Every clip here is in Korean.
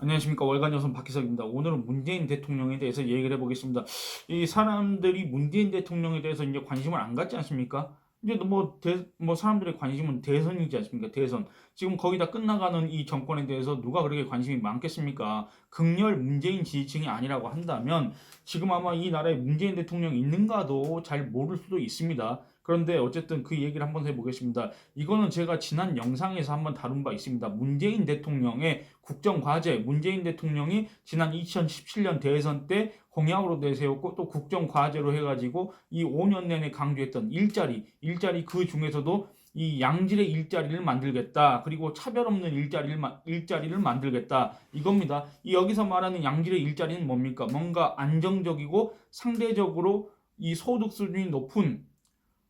안녕하십니까. 월간여선 박희석입니다. 오늘은 문재인 대통령에 대해서 얘기를 해보겠습니다. 이 사람들이 문재인 대통령에 대해서 이제 관심을 안 갖지 않습니까? 이제 뭐 사람들의 관심은 대선이지 않습니까? 대선. 지금 거의 다 끝나가는 이 정권에 대해서 누가 그렇게 관심이 많겠습니까? 극렬 문재인 지지층이 아니라고 한다면 지금 아마 이 나라에 문재인 대통령이 있는가도 잘 모를 수도 있습니다. 그런데 어쨌든 그 얘기를 한번 해보겠습니다. 이거는 제가 지난 영상에서 한번 다룬 바 있습니다. 문재인 대통령의 국정과제, 문재인 대통령이 지난 2017년 대선 때 공약으로 내세웠고 또 국정과제로 해가지고 이 5년 내내 강조했던 일자리 그 중에서도 이 양질의 일자리를 만들겠다. 그리고 차별 없는 일자리를 만들겠다. 이겁니다. 이 여기서 말하는 양질의 일자리는 뭡니까? 뭔가 안정적이고 상대적으로 이 소득 수준이 높은,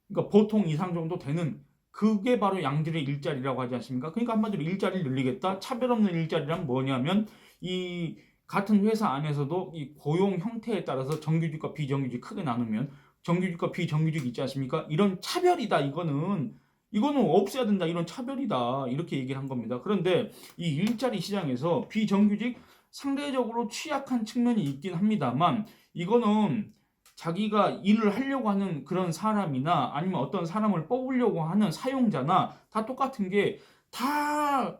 그러니까 보통 이상 정도 되는, 그게 바로 양질의 일자리라고 하지 않습니까? 그러니까 한마디로 일자리를 늘리겠다. 차별 없는 일자리란 뭐냐면 이 같은 회사 안에서도 이 고용 형태에 따라서 정규직과 비정규직 크게 나누면 정규직과 비정규직 있지 않습니까? 이런 차별이다. 이거는 없애야 된다. 이런 차별이다. 이렇게 얘기를 한 겁니다. 그런데 이 일자리 시장에서 비정규직 상대적으로 취약한 측면이 있긴 합니다만 이거는 자기가 일을 하려고 하는 그런 사람이나 아니면 어떤 사람을 뽑으려고 하는 사용자나 다 똑같은 게 다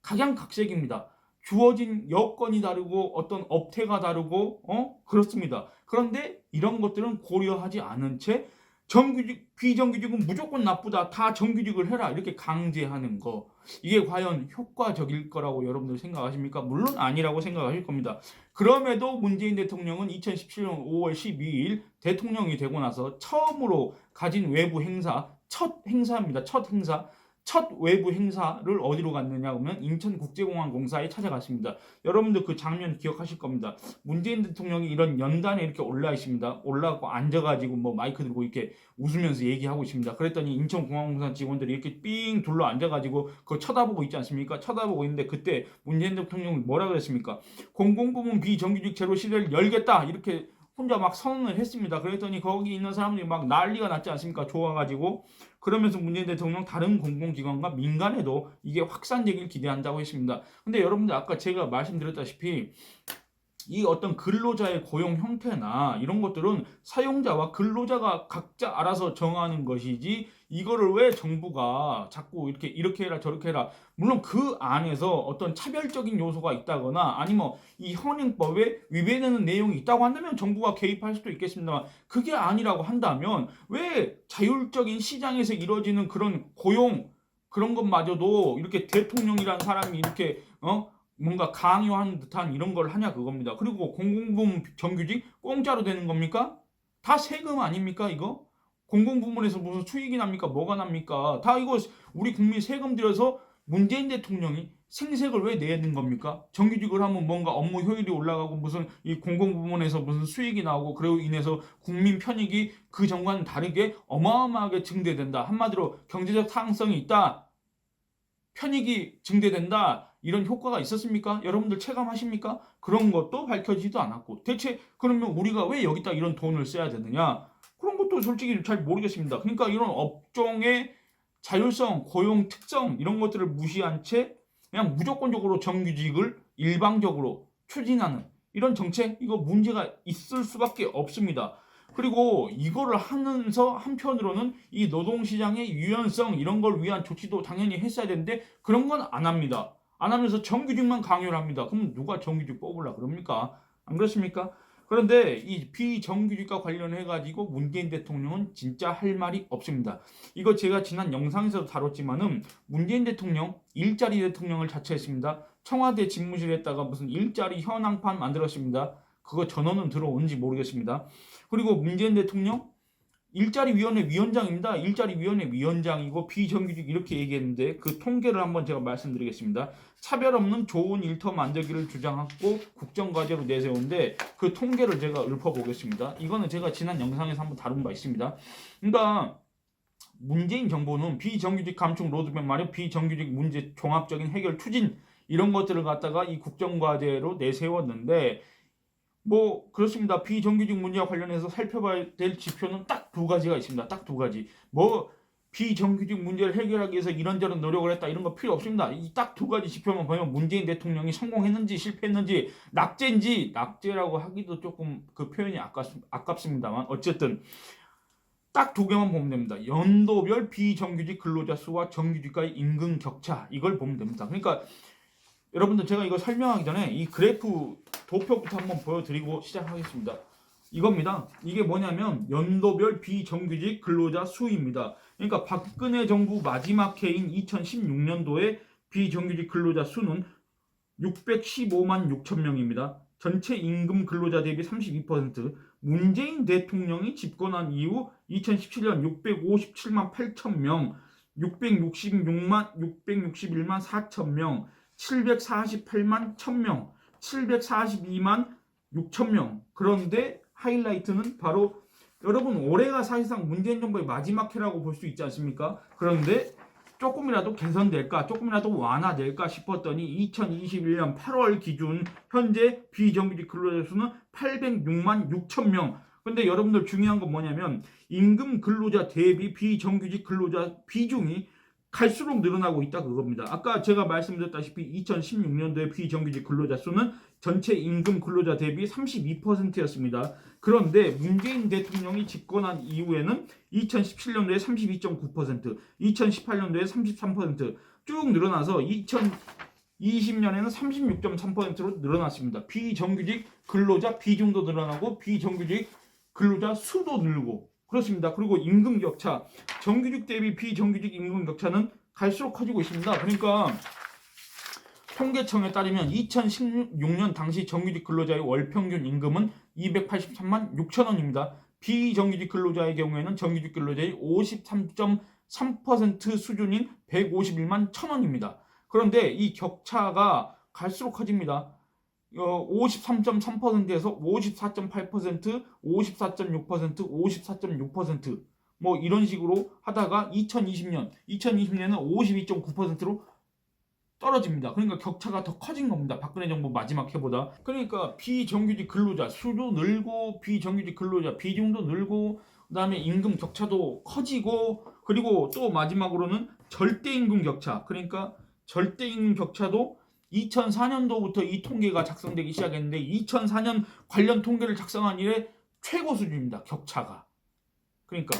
각양각색입니다. 주어진 여건이 다르고 어떤 업태가 다르고 그렇습니다. 그런데 이런 것들은 고려하지 않은 채 정규직, 비정규직은 무조건 나쁘다. 다 정규직을 해라. 이렇게 강제하는 거. 이게 과연 효과적일 거라고 여러분들 생각하십니까? 물론 아니라고 생각하실 겁니다. 그럼에도 문재인 대통령은 2017년 5월 12일 대통령이 되고 나서 처음으로 가진 외부 행사, 첫 행사입니다. 첫 외부 행사를 어디로 갔느냐 하면 인천국제공항공사에 찾아갔습니다. 여러분들 그 장면 기억하실 겁니다. 문재인 대통령이 이런 연단에 이렇게 올라 있습니다. 올라가고 앉아가지고 뭐 마이크 들고 이렇게 웃으면서 얘기하고 있습니다. 그랬더니 인천공항공사 직원들이 이렇게 삥 둘러 앉아가지고 그거 쳐다보고 있지 않습니까? 쳐다보고 있는데 그때 문재인 대통령이 뭐라 그랬습니까? 공공부문 비정규직 제로 시대를 열겠다. 이렇게 혼자 막 선언을 했습니다. 그랬더니 거기 있는 사람들이 막 난리가 났지 않습니까? 좋아가지고. 그러면서 문재인 대통령 다른 공공기관과 민간에도 이게 확산되길 기대한다고 했습니다. 근데 여러분들 아까 제가 말씀드렸다시피 이 어떤 근로자의 고용 형태나 이런 것들은 사용자와 근로자가 각자 알아서 정하는 것이지 이거를 왜 정부가 자꾸 이렇게 해라 저렇게 해라. 물론 그 안에서 어떤 차별적인 요소가 있다거나 아니면 이 현행법에 위배되는 내용이 있다고 한다면 정부가 개입할 수도 있겠습니다만 그게 아니라고 한다면 왜 자율적인 시장에서 이루어지는 그런 고용 그런 것마저도 이렇게 대통령이라는 사람이 이렇게 뭔가 강요하는 듯한 이런 걸 하냐 그겁니다. 그리고 공공부문 정규직 공짜로 되는 겁니까? 다 세금 아닙니까 이거? 공공부문에서 무슨 수익이 납니까? 뭐가 납니까? 다 이거 우리 국민 세금 들여서 문재인 대통령이 생색을 왜 내는 겁니까? 정규직을 하면 뭔가 업무 효율이 올라가고 무슨 이 공공부문에서 무슨 수익이 나오고 그로 인해서 국민 편익이 그 전과는 다르게 어마어마하게 증대된다. 한마디로 경제적 상승성이 있다. 편익이 증대된다. 이런 효과가 있었습니까? 여러분들 체감하십니까? 그런 것도 밝혀지지도 않았고 대체 그러면 우리가 왜 여기다 이런 돈을 써야 되느냐? 그런 것도 솔직히 잘 모르겠습니다. 그러니까 이런 업종의 자율성, 고용 특성 이런 것들을 무시한 채 그냥 무조건적으로 정규직을 일방적으로 추진하는 이런 정책 이거 문제가 있을 수밖에 없습니다. 그리고 이거를 하면서 한편으로는 이 노동시장의 유연성 이런 걸 위한 조치도 당연히 했어야 되는데 그런 건 안 합니다. 안 하면서 정규직만 강요를 합니다. 그럼 누가 정규직 뽑으려 그럽니까? 안 그렇습니까? 그런데 이 비정규직과 관련해 가지고 문재인 대통령은 진짜 할 말이 없습니다. 이거 제가 지난 영상에서도 다뤘지만은 문재인 대통령 일자리 대통령을 자처했습니다. 청와대 집무실에다가 무슨 일자리 현황판 만들었습니다. 그거 전원은 들어온지 모르겠습니다. 그리고 문재인 대통령 일자리위원회 위원장입니다. 일자리위원회 위원장이고 비정규직 이렇게 얘기했는데 그 통계를 한번 제가 말씀드리겠습니다. 차별 없는 좋은 일터 만들기를 주장하고 국정과제로 내세우는데 그 통계를 제가 읊어보겠습니다. 이거는 제가 지난 영상에서 한번 다룬 바 있습니다. 그러니까 문재인 정부는 비정규직 감축 로드맵 마련, 비정규직 문제 종합적인 해결 추진 이런 것들을 갖다가 이 국정과제로 내세웠는데 뭐 그렇습니다. 비정규직 문제와 관련해서 살펴봐야 될 지표는 딱 두 가지가 있습니다. 딱 두 가지. 뭐 비정규직 문제를 해결하기 위해서 이런저런 노력을 했다 이런 거 필요 없습니다. 이 딱 두 가지 지표만 보면 문재인 대통령이 성공했는지 실패했는지 낙제인지 낙제라고 하기도 조금 그 표현이 아깝습니다만 어쨌든 딱 두 개만 보면 됩니다. 연도별 비정규직 근로자 수와 정규직과의 임금 격차 이걸 보면 됩니다. 그러니까 여러분들 제가 이거 설명하기 전에 이 그래프 도표부터 한번 보여드리고 시작하겠습니다. 이겁니다. 이게 뭐냐면 연도별 비정규직 근로자 수입니다. 그러니까 박근혜 정부 마지막 해인 2016년도에 비정규직 근로자 수는 615만 6천 명입니다. 전체 임금 근로자 대비 32%, 문재인 대통령이 집권한 이후 2017년 657만 8천 명, 661만 4천 명, 748만 1000명, 742만 6천 명. 그런데 하이라이트는 바로 여러분 올해가 사실상 문재인 정부의 마지막 해라고 볼 수 있지 않습니까? 그런데 조금이라도 개선될까, 조금이라도 완화될까 싶었더니 2021년 8월 기준 현재 비정규직 근로자 수는 806만 6천 명. 근데 여러분들 중요한 건 뭐냐면 임금 근로자 대비 비정규직 근로자 비중이 갈수록 늘어나고 있다 그겁니다. 아까 제가 말씀드렸다시피 2016년도에 비정규직 근로자 수는 전체 임금 근로자 대비 32%였습니다. 그런데 문재인 대통령이 집권한 이후에는 2017년도에 32.9%, 2018년도에 33%, 쭉 늘어나서 2020년에는 36.3%로 늘어났습니다. 비정규직 근로자 비중도 늘어나고 비정규직 근로자 수도 늘고 그렇습니다. 그리고 임금 격차, 정규직 대비 비정규직 임금 격차는 갈수록 커지고 있습니다. 그러니까 통계청에 따르면 2016년 당시 정규직 근로자의 월 평균 임금은 283만 6천 원입니다. 비정규직 근로자의 경우에는 정규직 근로자의 53.3% 수준인 151만 1천 원입니다. 그런데 이 격차가 갈수록 커집니다. 53.3%에서 54.8%, 54.6%, 54.6% 뭐 이런 식으로 하다가 2020년에는 52.9%로 떨어집니다. 그러니까 격차가 더 커진 겁니다. 박근혜 정부 마지막 해보다. 그러니까 비정규직 근로자 수도 늘고 비정규직 근로자 비중도 늘고 그다음에 임금 격차도 커지고 그리고 또 마지막으로는 절대임금 격차. 그러니까 절대임금 격차도 2004년도부터 이 통계가 작성되기 시작했는데 2004년 관련 통계를 작성한 이래 최고 수준입니다. 격차가. 그러니까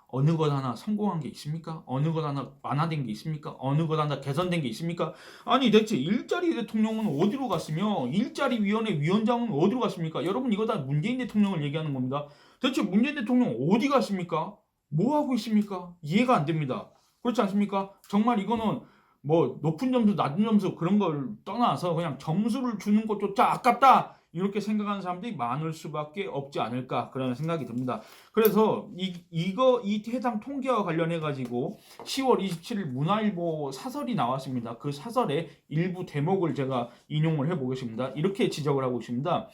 어느 것 하나 성공한 게 있습니까? 어느 것 하나 완화된 게 있습니까? 어느 것 하나 개선된 게 있습니까? 아니 대체 일자리 대통령은 어디로 갔으며 일자리 위원회 위원장은 어디로 갔습니까? 여러분 이거 다 문재인 대통령을 얘기하는 겁니다. 대체 문재인 대통령 어디 갔습니까? 뭐 하고 있습니까? 이해가 안 됩니다. 그렇지 않습니까? 정말 이거는 뭐 높은 점수 낮은 점수 그런 걸 떠나서 그냥 점수를 주는 것조차 아깝다 이렇게 생각하는 사람들이 많을 수밖에 없지 않을까 그런 생각이 듭니다. 그래서 이 해당 통계와 관련해 가지고 10월 27일 문화일보 사설이 나왔습니다. 그 사설의 일부 대목을 제가 인용을 해보겠습니다. 이렇게 지적을 하고 있습니다.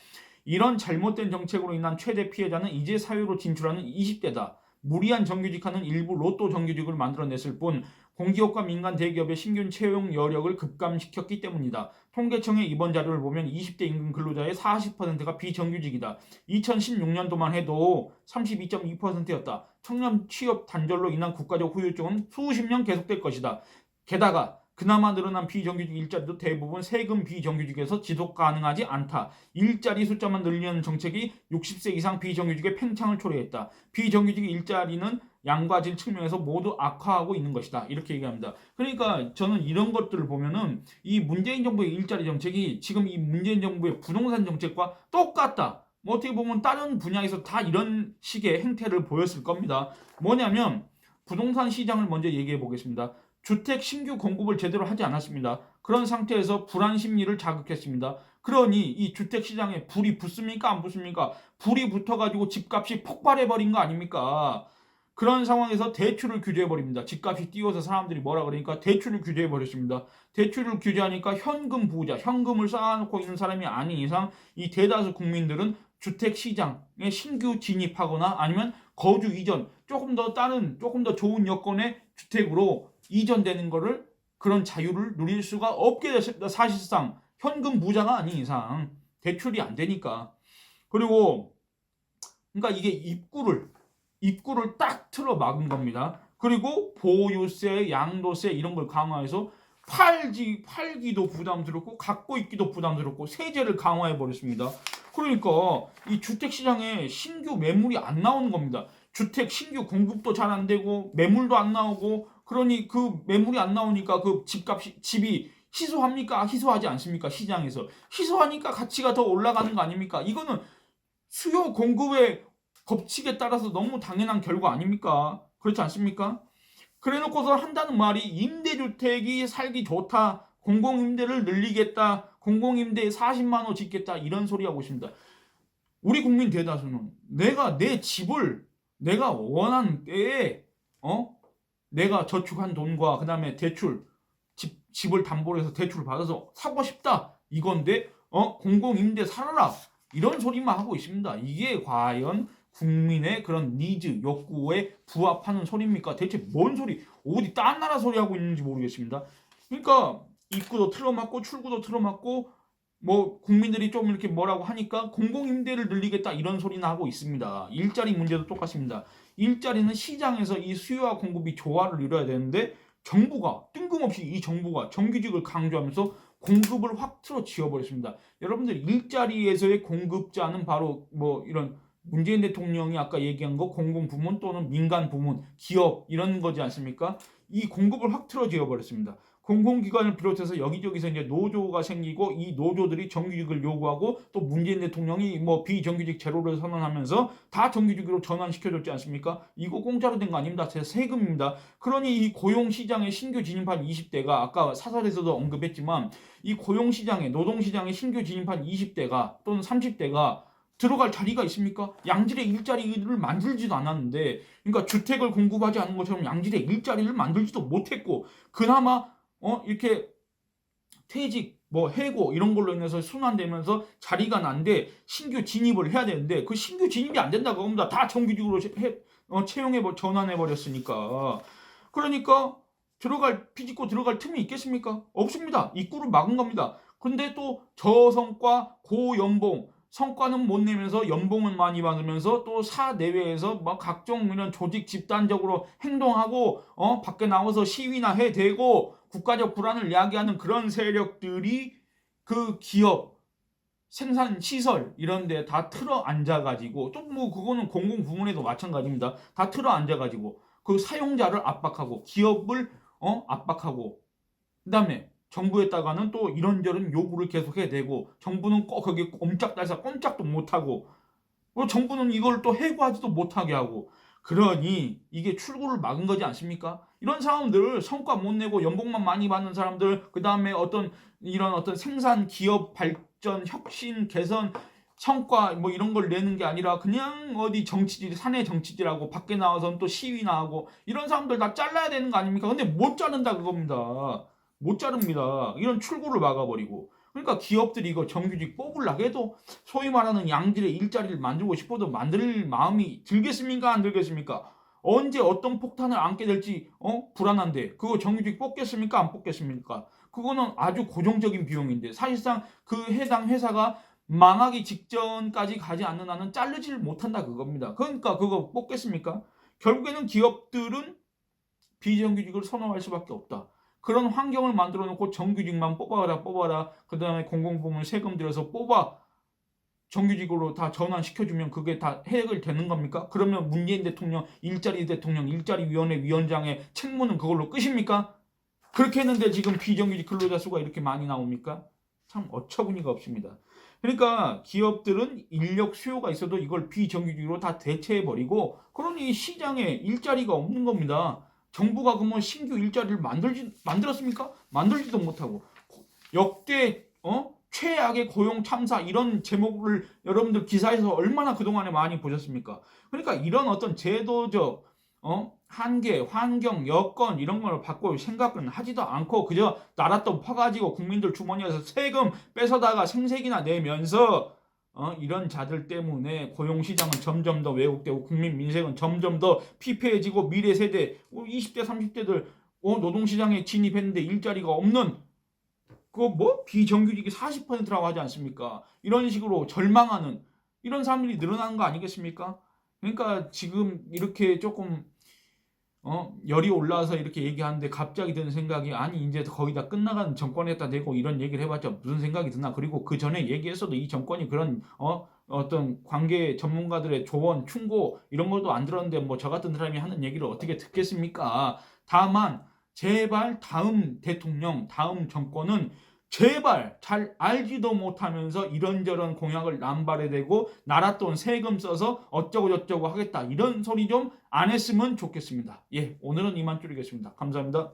이런 잘못된 정책으로 인한 최대 피해자는 이제 사회로 진출하는 20대다. 무리한 정규직화는 일부 로또 정규직을 만들어냈을 뿐 공기업과 민간 대기업의 신규 채용 여력을 급감시켰기 때문이다. 통계청의 이번 자료를 보면 20대 임금 근로자의 40%가 비정규직이다. 2016년도만 해도 32.2%였다. 청년 취업 단절로 인한 국가적 후유증은 수십 년 계속될 것이다. 게다가 그나마 늘어난 비정규직 일자리도 대부분 세금 비정규직에서 지속 가능하지 않다. 일자리 숫자만 늘리는 정책이 60세 이상 비정규직의 팽창을 초래했다. 비정규직 일자리는 양과 질 측면에서 모두 악화하고 있는 것이다. 이렇게 얘기합니다. 그러니까 저는 이런 것들을 보면은 이 문재인 정부의 일자리 정책이 지금 이 문재인 정부의 부동산 정책과 똑같다. 뭐 어떻게 보면 다른 분야에서 다 이런 식의 행태를 보였을 겁니다. 뭐냐면 부동산 시장을 먼저 얘기해 보겠습니다. 주택 신규 공급을 제대로 하지 않았습니다. 그런 상태에서 불안 심리를 자극했습니다. 그러니 이 주택 시장에 불이 붙습니까? 안 붙습니까? 불이 붙어가지고 집값이 폭발해버린 거 아닙니까? 그런 상황에서 대출을 규제해버립니다. 집값이 뛰어서 사람들이 뭐라 그러니까 대출을 규제해버렸습니다. 대출을 규제하니까 현금 부자, 현금을 쌓아놓고 있는 사람이 아닌 이상 이 대다수 국민들은 주택 시장에 신규 진입하거나 아니면 거주 이전, 조금 더 좋은 여건의 주택으로 이전되는 거를 그런 자유를 누릴 수가 없게 됐습니다. 사실상 현금 부자가 아닌 이상 대출이 안 되니까. 그리고 그러니까 이게 입구를 딱 틀어 막은 겁니다. 그리고 보유세, 양도세 이런 걸 강화해서 팔기도 부담스럽고 갖고 있기도 부담스럽고 세제를 강화해 버렸습니다. 그러니까 이 주택 시장에 신규 매물이 안 나오는 겁니다. 주택 신규 공급도 잘 안 되고 매물도 안 나오고, 그러니 그 매물이 안 나오니까 그 집이 희소합니까? 희소하지 않습니까? 시장에서 희소하니까 가치가 더 올라가는 거 아닙니까? 이거는 수요 공급의 법칙에 따라서 너무 당연한 결과 아닙니까? 그렇지 않습니까? 그래 놓고서 한다는 말이 임대주택이 살기 좋다, 공공임대를 늘리겠다, 공공임대에 40만 원 짓겠다, 이런 소리 하고 있습니다. 우리 국민 대다수는 내가 내 집을 내가 원하는 때에 내가 저축한 돈과 그 다음에 대출, 집을 담보로 해서 대출을 받아서 사고 싶다 이건데 공공임대 살아라 이런 소리만 하고 있습니다. 이게 과연 국민의 그런 니즈, 욕구에 부합하는 소리입니까? 대체 뭔 소리, 어디 딴 나라 소리 하고 있는지 모르겠습니다. 그러니까 입구도 틀어막고 출구도 틀어막고 뭐 국민들이 좀 이렇게 뭐라고 하니까 공공임대를 늘리겠다 이런 소리나 하고 있습니다. 일자리 문제도 똑같습니다. 일자리는 시장에서 이 수요와 공급이 조화를 이뤄야 되는데 정부가 뜬금없이 이 정부가 정규직을 강조하면서 공급을 확 틀어 지어버렸습니다. 여러분들 일자리에서의 공급자는 바로 뭐 이런 문재인 대통령이 아까 얘기한 거 공공부문 또는 민간부문, 기업 이런 거지 않습니까? 이 공급을 확 틀어 지어버렸습니다. 공공기관을 비롯해서 여기저기서 이제 노조가 생기고 이 노조들이 정규직을 요구하고 또 문재인 대통령이 뭐 비정규직 제로를 선언하면서 다 정규직으로 전환시켜줬지 않습니까? 이거 공짜로 된 거 아닙니다. 제 세금입니다. 그러니 이 고용시장에 신규 진입한 20대가 아까 사설에서도 언급했지만 이 고용시장에 노동시장에 신규 진입한 20대가 또는 30대가 들어갈 자리가 있습니까? 양질의 일자리를 만들지도 않았는데, 그러니까 주택을 공급하지 않은 것처럼 양질의 일자리를 만들지도 못했고, 그나마 이렇게 퇴직, 뭐 해고 이런 걸로 인해서 순환되면서 자리가 난데 신규 진입을 해야 되는데 그 신규 진입이 안 된다 그겁니다. 다 정규직으로 전환해 버렸으니까. 그러니까 비집고 들어갈 틈이 있겠습니까? 없습니다. 입구를 막은 겁니다. 근데 또 저성과 고연봉, 성과는 못 내면서 연봉은 많이 받으면서 또 사내외에서 막 각종 이런 조직 집단적으로 행동하고 밖에 나와서 시위나 해대고 국가적 불안을 야기하는 그런 세력들이 그 기업, 생산 시설 이런 데 다 틀어 앉아가지고 또 뭐 그거는 공공부문에도 마찬가지입니다. 다 틀어 앉아가지고 그 사용자를 압박하고 기업을 압박하고 그다음에 정부에다가는 또 이런저런 요구를 계속해야 되고 정부는 꼭 거기에 꼼짝달싹 꼼짝도 못하고 정부는 이걸 또 해고하지도 못하게 하고 그러니 이게 출구를 막은 거지 않습니까? 이런 사람들 성과 못 내고 연봉만 많이 받는 사람들 그 다음에 이런 어떤 생산 기업 발전 혁신 개선 성과 뭐 이런 걸 내는 게 아니라 그냥 어디 정치질 사내 정치질하고 밖에 나와서는 또 시위나 하고 이런 사람들 다 잘라야 되는 거 아닙니까? 근데 못 자른다 그겁니다. 못 자릅니다. 이런 출구를 막아버리고. 그러니까 기업들이 이거 정규직 뽑으려고 해도 소위 말하는 양질의 일자리를 만들고 싶어도 만들 마음이 들겠습니까? 안 들겠습니까? 언제 어떤 폭탄을 안게 될지 불안한데 그거 정규직 뽑겠습니까? 안 뽑겠습니까? 그거는 아주 고정적인 비용인데 사실상 그 해당 회사가 망하기 직전까지 가지 않는 한은 자르지를 못한다 그겁니다. 그러니까 그거 뽑겠습니까? 결국에는 기업들은 비정규직을 선호할 수밖에 없다. 그런 환경을 만들어 놓고 정규직만 뽑아라. 그 다음에 공공부문 세금 들여서 뽑아 정규직으로 다 전환시켜주면 그게 다 해결되는 겁니까? 그러면 문재인 대통령, 일자리위원회 위원장의 책무는 그걸로 끝입니까? 그렇게 했는데 지금 비정규직 근로자 수가 이렇게 많이 나옵니까? 참 어처구니가 없습니다. 그러니까 기업들은 인력 수요가 있어도 이걸 비정규직으로 다 대체해버리고 그러니 시장에 일자리가 없는 겁니다. 정부가 그러면 신규 일자리를 만들었습니까? 만들지도 못하고 역대 최악의 고용 참사 이런 제목을 여러분들 기사에서 얼마나 그동안에 많이 보셨습니까? 그러니까 이런 어떤 제도적 한계, 환경, 여건 이런 걸 바꿀 생각은 하지도 않고 그저 나랏돈 퍼가지고 국민들 주머니에서 세금 뺏어다가 생색이나 내면서 이런 자들 때문에 고용시장은 점점 더 왜곡되고 국민 민생은 점점 더 피폐해지고 미래 세대 20대 30대들 노동시장에 진입했는데 일자리가 없는 비정규직이 40%라고 하지 않습니까? 이런 식으로 절망하는 이런 사람들이 늘어나는 거 아니겠습니까? 그러니까 지금 이렇게 조금 열이 올라와서 이렇게 얘기하는데 갑자기 드는 생각이, 아니 이제 거의 다 끝나간 정권에다 대고 이런 얘기를 해봤자 무슨 생각이 드나. 그리고 그 전에 얘기했어도 이 정권이 그런 어떤 관계 전문가들의 조언, 충고 이런 것도 안 들었는데 뭐 저 같은 사람이 하는 얘기를 어떻게 듣겠습니까? 다만 제발 다음 대통령, 다음 정권은 제발 잘 알지도 못하면서 이런저런 공약을 남발해 대고 나라 돈 세금 써서 어쩌고 저쩌고 하겠다 이런 소리 좀 안 했으면 좋겠습니다. 예, 오늘은 이만 줄이겠습니다. 감사합니다.